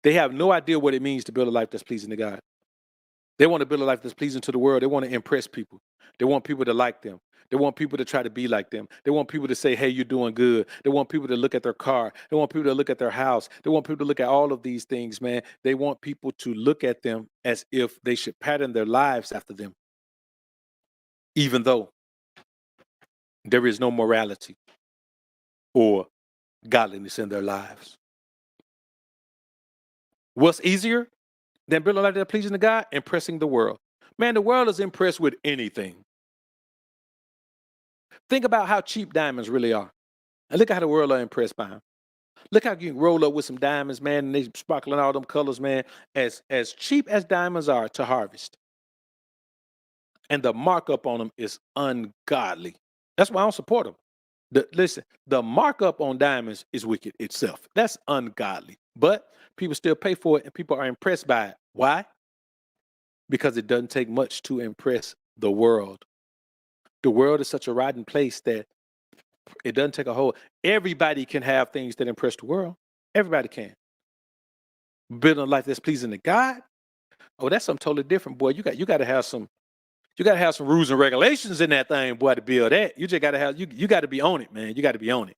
They have no idea what it means to build a life that's pleasing to God. They want to build a life that's pleasing to the world. They want to impress people. They want people to like them. They want people to try to be like them. They want people to say, hey, you're doing good. They want people to look at their car. They want people to look at their house. They want people to look at all of these things, man. They want people to look at them as if they should pattern their lives after them, even though there is no morality or godliness in their lives. What's easier than building a life that's pleasing to God? Impressing the world. Man, the world is impressed with anything. Think about how cheap diamonds really are. And look at how the world are impressed by them. Look how you can roll up with some diamonds, man, and they sparkling all them colors, man. As cheap as diamonds are to harvest. And the markup on them is ungodly. That's why I don't support them. Listen, the markup on diamonds is wicked itself. That's ungodly. But people still pay for it and people are impressed by it. Why? Because it doesn't take much to impress the world. The world is such a rotten place that it doesn't take a whole. Everybody can have things that impress the world. Everybody can. Building a life that's pleasing to God. Oh, that's something totally different, boy. You got to have some rules and regulations in that thing, boy, to build that. You just got to have you got to be on it, man. You got to be on it.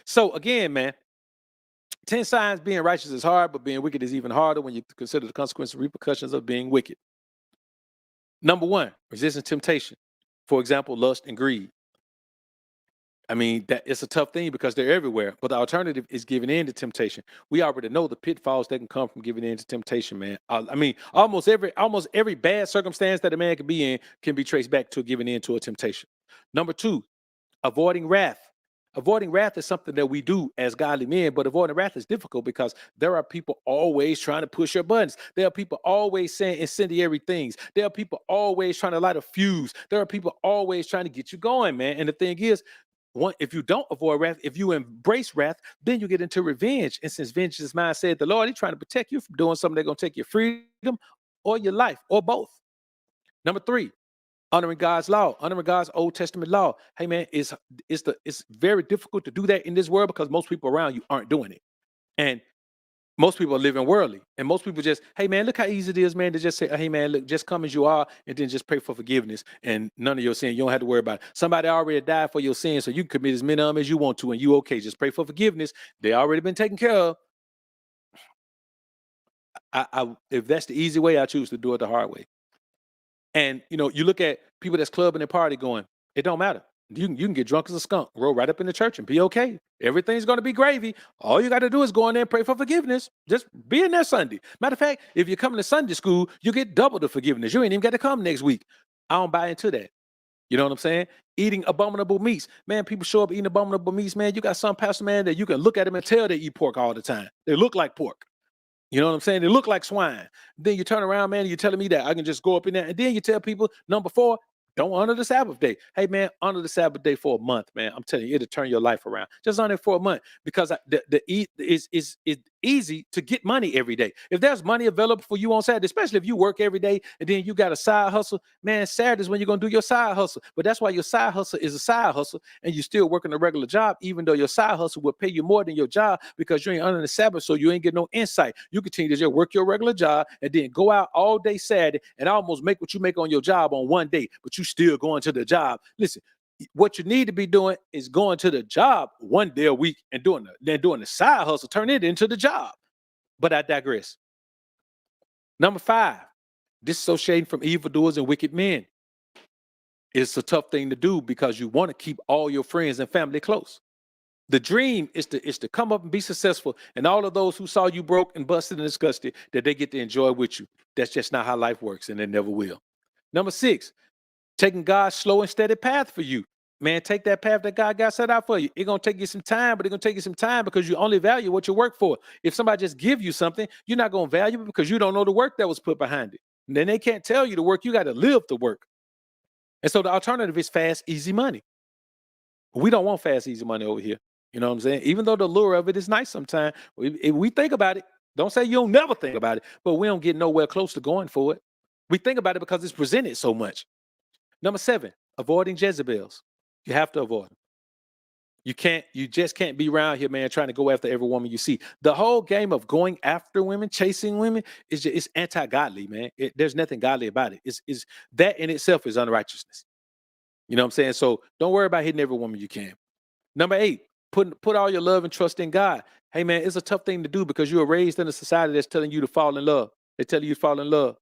So again, man, 10 signs being righteous is hard, but being wicked is even harder when you consider the consequences and repercussions of being wicked. Number 1, resisting temptation. For example, lust and greed. I mean, that it's a tough thing because they're everywhere. But the alternative is giving in to temptation. We already know the pitfalls that can come from giving in to temptation, man. I mean, almost every bad circumstance that a man can be in can be traced back to giving in to a temptation. Number two, avoiding wrath. Avoiding wrath is something that we do as godly men, but avoiding wrath is difficult because there are people always trying to push your buttons. There are people always saying incendiary things. There are people always trying to light a fuse. There are people always trying to get you going, man. And the thing is, if you don't avoid wrath, if you embrace wrath, then you get into revenge. And since vengeance is mine, said the Lord, He's trying to protect you from doing something that's going to take your freedom or your life or both. Number three, honoring God's law, honoring God's Old Testament law. Hey man, it's very difficult to do that in this world because most people around you aren't doing it. And most people are living worldly. And most people just, hey man, look how easy it is, man, to just say, hey man, look, just come as you are, and then just pray for forgiveness and none of your sin. You don't have to worry about it. Somebody already died for your sins, so you can commit as many of them as you want to, and you okay. Just pray for forgiveness. They already been taken care of. If that's the easy way, I choose to do it the hard way. And you look at people that's clubbing and party going, it don't matter. You can get drunk as a skunk, roll right up in the church and be okay. Everything's gonna be gravy. All you gotta do is go in there and pray for forgiveness. Just be in there Sunday. Matter of fact, if you're coming to Sunday school, you get double the forgiveness. You ain't even got to come next week. I don't buy into that. You know what I'm saying? Eating abominable meats. Man, people show up eating abominable meats, man. You got some pastor, man, that you can look at them and tell they eat pork all the time. They look like pork. You know what I'm saying? They look like swine. Then you turn around, man, and you're telling me that I can just go up in there. And then you tell people, number four, don't honor the Sabbath day. Hey, man, honor the Sabbath day for a month, man. I'm telling you, it'll turn your life around. Just honor it for a month because it's easy to get money every day. If there's money available for you on Saturday, especially if you work every day and then you got a side hustle, man, Saturday's when you're going to do your side hustle. But that's why your side hustle is a side hustle and you're still working a regular job, even though your side hustle will pay you more than your job because you ain't honoring the Sabbath, so you ain't getting no insight. You continue to just work your regular job and then go out all day Saturday and almost make what you make on your job on one day, but you still going to the job. Listen, what you need to be doing is going to the job one day a week and doing the side hustle, turn it into the job. But I digress. Number five, disassociating from evildoers and wicked men. It's a tough thing to do because you want to keep all your friends and family close. The dream is to come up and be successful, and all of those who saw you broke and busted and disgusted, that they get to enjoy with you. That's just not how life works, and it never will. Number six, taking God's slow and steady path for you. Man, take that path that God got set out for you. It's going to take you some time, but it's going to take you some time because you only value what you work for. If somebody just give you something, you're not going to value it because you don't know the work that was put behind it. And then they can't tell you the work. You got to live the work. And so the alternative is fast, easy money. We don't want fast, easy money over here. You know what I'm saying? Even though the lure of it is nice sometimes, if we think about it, don't say you don't never think about it, but we don't get nowhere close to going for it. We think about it because it's presented so much. Number seven, avoiding Jezebels. You have to avoid them. You just can't be around here, man, trying to go after every woman you see. The whole game of going after women, chasing women, it's anti-godly, man. There's nothing godly about it. It's that in itself is unrighteousness. You know what I'm saying? So don't worry about hitting every woman you can. Number eight, put all your love and trust in God. Hey, man, it's a tough thing to do because you were raised in a society that's telling you to fall in love. They tell you to fall in love.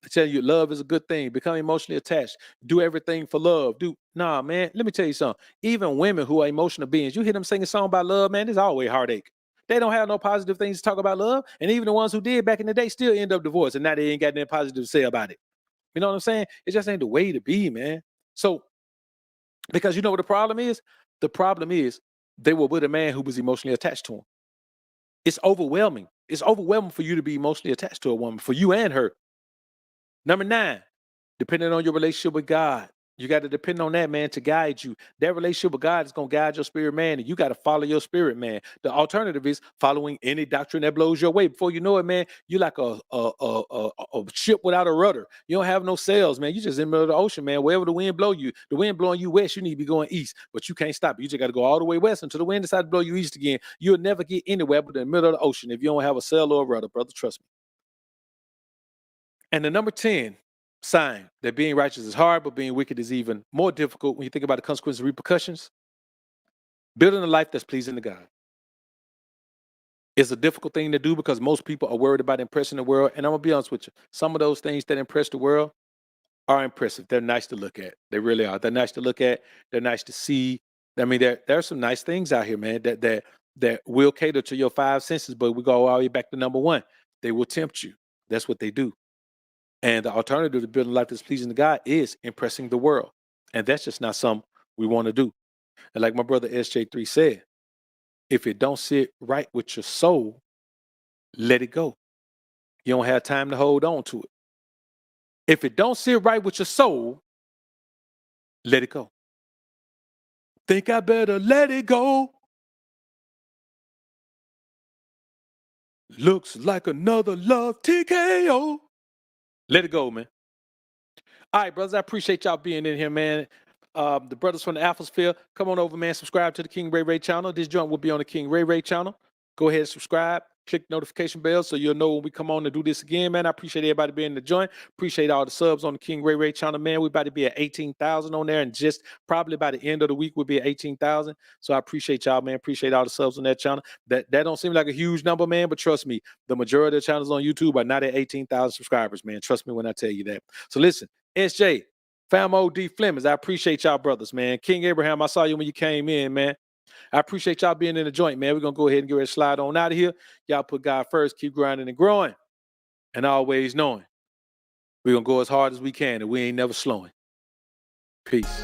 I tell you, love is a good thing. Become emotionally attached. Do everything for love. Nah, man. Let me tell you something. Even women who are emotional beings, you hear them sing a song about love, man. There's always heartache. They don't have no positive things to talk about love. And even the ones who did back in the day still end up divorced. And now they ain't got nothing positive to say about it. You know what I'm saying? It just ain't the way to be, man. So, because you know what the problem is? The problem is they were with a man who was emotionally attached to him. It's overwhelming. It's overwhelming for you to be emotionally attached to a woman, for you and her. Number nine, depending on your relationship with God. You got to depend on that, man, to guide you. That relationship with God is going to guide your spirit, man, and you got to follow your spirit, man. The alternative is following any doctrine that blows your way. Before you know it, man, you're like a ship without a rudder. You don't have no sails, man. You just in the middle of the ocean, man. Wherever the wind blow you, the wind blowing you west, you need to be going east, but you can't stop. You just got to go all the way west until the wind decides to blow you east again. You'll never get anywhere but in the middle of the ocean if you don't have a sail or a rudder, brother. Trust me. And the number 10 sign that being righteous is hard, but being wicked is even more difficult when you think about the consequences and repercussions. Building a life that's pleasing to God is a difficult thing to do because most people are worried about impressing the world. And I'm going to be honest with you. Some of those things that impress the world are impressive. They're nice to look at. They really are. They're nice to look at. They're nice to see. I mean, there are some nice things out here, man, that will cater to your five senses. But we go all the way back to number one. They will tempt you. That's what they do. And the alternative to building a life that's pleasing to God is impressing the world. And that's just not something we want to do. And like my brother SJ3 said, if it don't sit right with your soul, let it go. You don't have time to hold on to it. If it don't sit right with your soul, let it go. Think I better let it go. Looks like another love TKO. Let it go, man. All right, brothers, I appreciate y'all being in here, man. The brothers from the Alphasphere, come on over, man. Subscribe to the King Ray Ray channel. This joint will be on the King Ray Ray channel. Go ahead and subscribe. Click the notification bell so you'll know when we come on to do this again, man. I appreciate everybody being in the joint. Appreciate all the subs on the King Ray Ray channel, man. We're about to be at 18,000 on there, and just probably by the end of the week, we'll be at 18,000. So I appreciate y'all, man. Appreciate all the subs on that channel. That don't seem like a huge number, man, but trust me, the majority of the channels on YouTube are not at 18,000 subscribers, man. Trust me when I tell you that. So listen, SJ, Famo D. Flemings, I appreciate y'all brothers, man. King Abraham, I saw you when you came in, man. I appreciate y'all being in the joint, man. We're going to go ahead and get ready to slide on out of here. Y'all put God first, keep grinding and growing, and always knowing we're going to go as hard as we can, and we ain't never slowing. Peace.